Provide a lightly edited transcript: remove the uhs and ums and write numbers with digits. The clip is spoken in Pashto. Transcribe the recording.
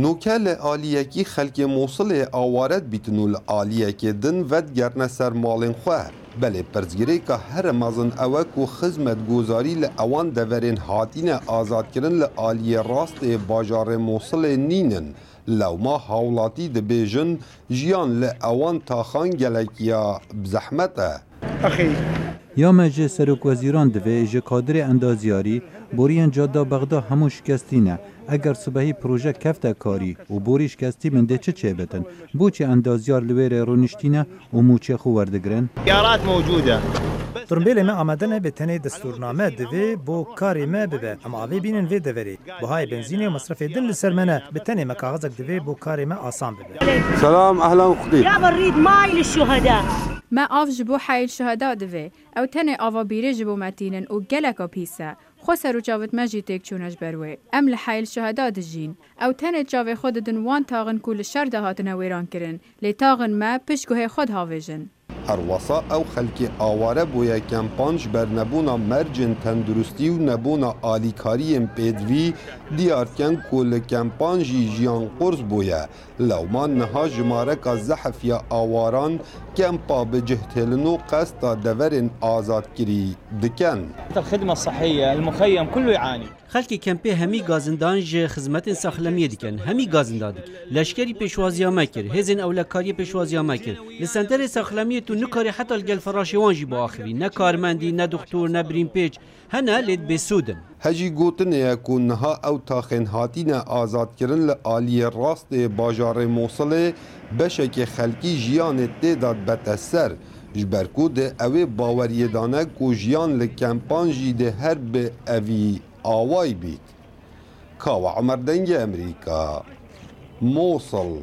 نوکل آلیکی خلک موصل آوارد بیتنول آلیکی دن ود گرنه سر مالین خواه بله پرزگیری که هر مزن اوک و خدمت گوزاری لأوان دورین هاتین آزاد کرن لآلی راست باجار موصل نینن لو ما حولاتی دبیجن جیان لأوان تاخان گلکیا بزحمته أخي یا مجه سروک وزیران دوی جه کادر اندازیاری بورین جادا بغدا همو شکستینه اگر صبحی پروژه کفته کاری و بوری شکستی من ده چه بتن بوچه اندازیار لویر رونشتینه و موچه خو وردگرن خيارات موجودة ترمبیل ما آمدن به تنه دستورنامه دوی بو کاری ما ببه اما آوی بینن وی دوری بو های بنزینی و مصرف دن لسر منه به تنه ما کاغذک دوی بو کاری ما آسان ببه سلام اهلا خدي يا بريد ماي للشهداء ما آف جبو حیل شهدا دوی او تنه آوا بیره جبو متینن و گلکا پیسه خو سرو چاوت مجی تک چونش بروه ام لحیل شهدا دجین او تنه چاوه خود دن وان تاغن کول شر دهاتن ویران کرن لی تاغن ما پشگوه خود هاویجن هروسا او خلکی آواره بویا کمپانج بر نبونا مرجن تندرستی و نبونا آلیکاری پیدوی دیارکن کل کمپانجی جیان قرص بویا لو ما نها جمارک زحف یا آواران کمپا بجهتلنو قسطا دورن آزاد کری دکن الخدمة الصحية المخيم كله يعاني خلکی کمپی همی گازندان جه خدمت ساخلمیه دیکن همی گازندان لشکری پیشوازی مکر هزین اولکاری پیشوازی مکر لسنتر ساخلمیه تو نکاری حتی الگل فراشوانجی با آخری نه کارمندی نه دکتر نه برین پیچ هنه لید بسودن هجی گوتن یکون نها او تاخن هاتین آزاد کرن لآلی راست باجار موصله بشک خلکی جیان تیداد بتسر جبرکو ده اوی باوریه دانه کو جیان لکمپانجی ده هر به اوی آوای بیت کاو عمر دنگ امریکا موصل